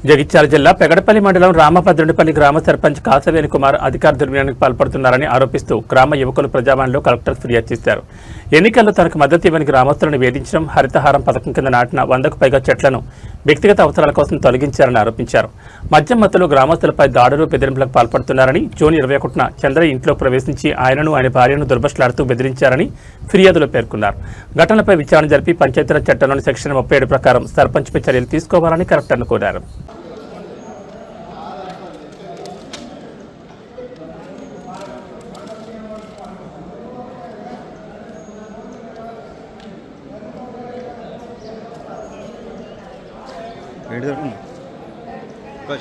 జగిత్యాల జిల్లా పెగడపల్లి మండలం రామభద్రునిపల్లి గ్రామ సర్పంచ్ కాసవేణి కుమార్ అధికార దుర్వినియోగానికి పాల్పడుతున్నారని ఆరోపిస్తూ గ్రామ యువకులు ప్రజావాణిలో కలెక్టర్ ఫిర్యాదు చేశారు. ఎన్నికల్లో తనకు మద్దతు ఇవ్వని గ్రామస్తులను వేధించడం, హరితహారం పథకం కింద నాటిన 100కు పైగా చెట్లను వ్యక్తిగత అవసరాల కోసం తొలగించారని ఆరోపించారు. మద్యం మత్తులో గ్రామస్తులపై దాడులు, బెదిరింపులకు పాల్పడుతున్నారని, జూన్ 21న చంద్రయ్య ఇంట్లో ప్రవేశించి ఆయనను, ఆయన భార్యను దుర్భాషలాడుతూ బెదిరించారని ఫిర్యాదులో పేర్కొన్నారు. ఘటనపై విచారణ జరిపి పంచాయతీరాజ్ చట్టంలోని సెక్షన్ 37 ప్రకారం సర్పంచ్పై చర్యలు తీసుకోవాలని కలెక్టర్ను కోరారు.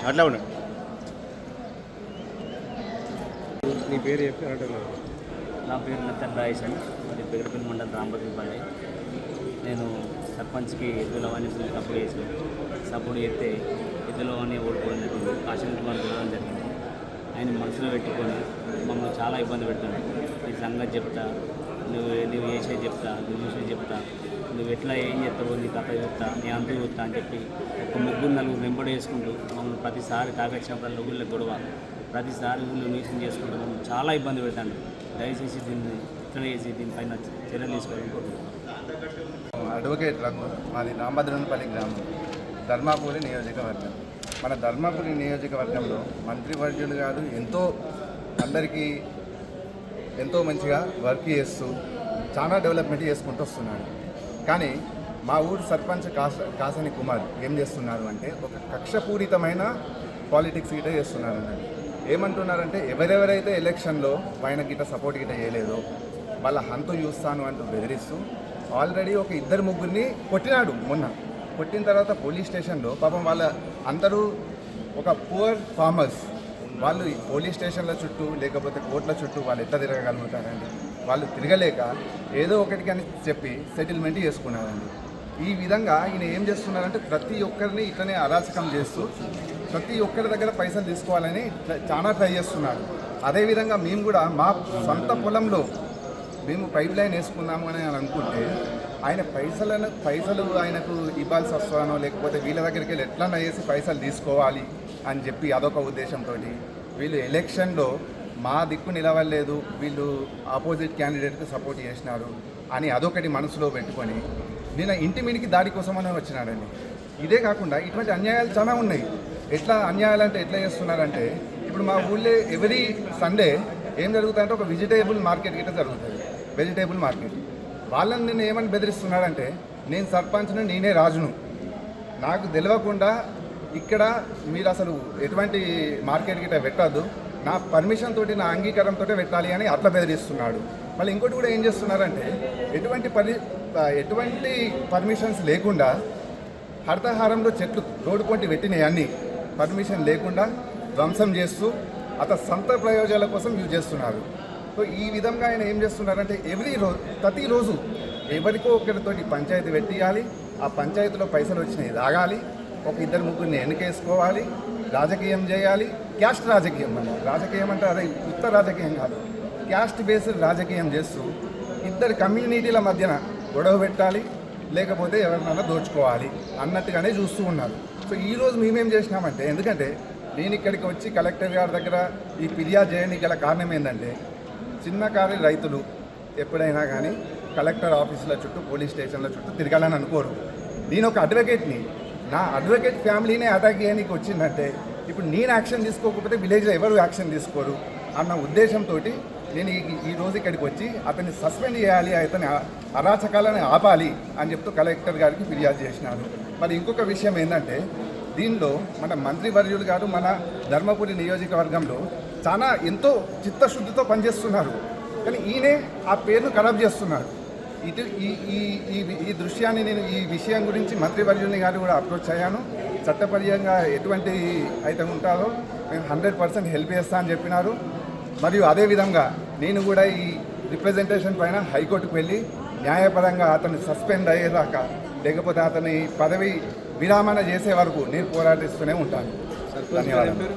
అట్లా ఉన్నాడు. నీ పేరు చెప్పి నా పేరు నత్తన్ రాయేష్ అండి. మరి పెగడపల్లి మండలం రామభద్రునిపల్లి. నేను సర్పంచ్కి ఎద్దులవన్నీ సపోర్ట్ చేస్తే ఎద్దులవన్నీ ఓడిపోయినట్టు కాశీ కుమార్ గెలవడం జరిగింది. ఆయన మనసులో పెట్టుకొని మమ్మల్ని చాలా ఇబ్బంది పెడుతున్నాడు. నీ సంగతి చెప్తా, నువ్వు వేసేది చెప్తా, నువ్వు చూసేది చెప్తా, నువ్వు ఎట్లా ఏం చేస్తావు, నీ కథ చెప్తా, నీ అంతు చూస్తా అని చెప్పి ఒక 3-4 వెంబడి వేసుకుంటూ మమ్మల్ని ప్రతిసారి తాగొచ్చినప్పుడు ఊళ్ళో గొడవ, ప్రతిసారి ఊళ్ళో మీటింగ్ చేసుకుంటూ మమ్మల్ని చాలా ఇబ్బంది పెడతాను. దయచేసి దీన్ని ఇట్లా చేసి దీనిపైన చర్యలు తీసుకోవాలని కోరుకుంటున్నాను. అడ్వకేట్ రఘు, మాది రామభద్రునిపల్లి గ్రామం, ధర్మాపురి నియోజకవర్గం. మన ధర్మాపురి నియోజకవర్గంలో మంత్రివర్యులు గారు అందరికీ ఎంతో మంచిగా వర్క్ చేస్తూ చాలా డెవలప్మెంట్ చేసుకుంటూ వస్తున్నాడు. కానీ మా ఊరు సర్పంచ్ కాసవేణి కుమార్ ఏం చేస్తున్నారు అంటే ఒక కక్షపూరితమైన పాలిటిక్స్ గిట్ట చేస్తున్నారు అన్నది. ఏమంటున్నారంటే ఎవరెవరైతే ఎలక్షన్లో ఆయన గిట్ట సపోర్ట్ గిట్ట చేయలేదో వాళ్ళ హంతు చూస్తాను అంటూ బెదిరిస్తూ ఆల్రెడీ ఒక 2-3 కొట్టినాడు. మొన్న కొట్టిన తర్వాత పోలీస్ స్టేషన్లో పాపం వాళ్ళ అందరూ ఒక పువర్ ఫార్మర్స్, వాళ్ళు పోలీస్ స్టేషన్ల చుట్టూ లేకపోతే కోర్టుల చుట్టూ వాళ్ళు ఎట్లా తిరగగలుగుతారండి? వాళ్ళు తిరగలేక ఏదో ఒకటికి అని చెప్పి సెటిల్మెంట్ చేసుకున్నారండి. ఈ విధంగా ఈయన ఏం చేస్తున్నారంటే ప్రతి ఒక్కరిని ఇట్లనే అరాచకం చేస్తూ ప్రతి ఒక్కరి దగ్గర పైసలు తీసుకోవాలని చాలా ట్రై చేస్తున్నారు. అదేవిధంగా మేము కూడా మా సొంత పొలంలో మేము పైప్ లైన్ వేసుకున్నాము అని అనుకుంటే ఆయన పైసలు ఆయనకు ఇవ్వాల్సి వస్తానో లేకపోతే వీళ్ళ దగ్గరికి వెళ్ళి ఎట్లా చేసి పైసలు తీసుకోవాలి అని చెప్పి అదొక ఉద్దేశంతో వీళ్ళు ఎలక్షన్లో మా దిక్కు నిలవలేదు, వీళ్ళు ఆపోజిట్ క్యాండిడేట్కి సపోర్ట్ చేసినారు అని అదొకటి మనసులో పెట్టుకొని నేను ఇంటి మీనికి దాడి కోసమని వచ్చినాడండి. ఇదే కాకుండా ఇటువంటి అన్యాయాలు చాలా ఉన్నాయి. ఎట్లా అన్యాయాలు అంటే ఎట్లా చేస్తున్నారంటే ఇప్పుడు మా ఊళ్ళో ఎవ్రీ సండే ఏం జరుగుతుందంటే ఒక వెజిటేబుల్ మార్కెట్ గిట్ట జరుగుతుంది. వెజిటేబుల్ మార్కెట్ వాళ్ళని నేను ఏమని బెదిరిస్తున్నాడంటే నేను సర్పంచ్ను, నేనే రాజును, నాకు తెలియకుండా ఇక్కడ మీరు అసలు ఎటువంటి మార్కెట్ గిట్ట పెట్టద్దు, నా పర్మిషన్ తోటి నా అంగీకారంతో పెట్టాలి అని అట్లా బెదిరిస్తున్నాడు. మళ్ళీ ఇంకోటి కూడా ఏం చేస్తున్నారంటే ఎటువంటి పర్మిషన్స్ లేకుండా హరితహారంలో చెట్లు రోడ్డు పొంటి పెట్టినాయి అన్నీ పర్మిషన్ లేకుండా ధ్వంసం చేస్తూ అతను సొంత ప్రయోజనాల కోసం యూజ్ చేస్తున్నారు. సో ఈ విధంగా ఆయన ఏం చేస్తున్నారంటే ప్రతిరోజు ఎవరికో ఒకరితోటి పంచాయతీ పెట్టియాలి, ఆ పంచాయతీలో పైసలు వచ్చినాయి తాగాలి, ఒక 2-3 ఎన్నికేసుకోవాలి, రాజకీయం చేయాలి. క్యాస్ట్ రాజకీయం రాజకీయం అంటే అదే ఉత్త రాజకీయం కాదు, క్యాస్ట్ బేస్డ్ రాజకీయం చేస్తూ 2 కమ్యూనిటీల మధ్యన గొడవ పెట్టాలి, లేకపోతే ఎవరినైనా దోచుకోవాలి అన్నట్టుగానే చూస్తూ ఉన్నారు. సో ఈరోజు మేమేం చేసినామంటే, ఎందుకంటే నేను ఇక్కడికి వచ్చి కలెక్టర్ గారి దగ్గర ఈ ఫిర్యాదు చేయడానికి గల కారణం ఏంటంటే చిన్నకారు రైతులు ఎప్పుడైనా కానీ కలెక్టర్ ఆఫీసుల చుట్టూ పోలీస్ స్టేషన్ల చుట్టూ తిరగాలని అనుకోరు. నేను ఒక అడ్వకేట్ని, నా అడ్వకేట్ ఫ్యామిలీనే అటాక్ చేయడానికి వచ్చిందంటే ఇప్పుడు నేను యాక్షన్ తీసుకోకపోతే విలేజ్లో ఎవరు యాక్షన్ తీసుకోరు అన్న ఉద్దేశంతో నేను ఈరోజు ఇక్కడికి వచ్చి అతన్ని సస్పెండ్ చేయాలి, అతని అరాచకాలను ఆపాలి అని చెప్తూ కలెక్టర్ గారికి ఫిర్యాదు చేసినాను. మరి ఇంకొక విషయం ఏంటంటే దీనిలో మన మంత్రివర్యులు గారు మన ధర్మపురి నియోజకవర్గంలో చాలా ఎంతో చిత్తశుద్ధితో పనిచేస్తున్నారు. కానీ ఈయనే ఆ పేరును ఖరాబ్ చేస్తున్నారు. ఈ దృశ్యాన్ని నేను ఈ విషయం గురించి మంత్రివర్యుని గారు కూడా అప్రోచ్ అయ్యాను. చట్టపరంగా ఎటువంటి అయితే ఉంటారో మేము 100% హెల్ప్ చేస్తా అని చెప్పినారు. మరియు అదేవిధంగా నేను కూడా ఈ రిప్రజెంటేషన్ పైన హైకోర్టుకు వెళ్ళి న్యాయపరంగా అతన్ని సస్పెండ్ అయ్యేదాకా లేకపోతే అతని పదవి విరామణ చేసే వరకు నేను పోరాటిస్తూనే ఉంటాను. ధన్యవాదాలు.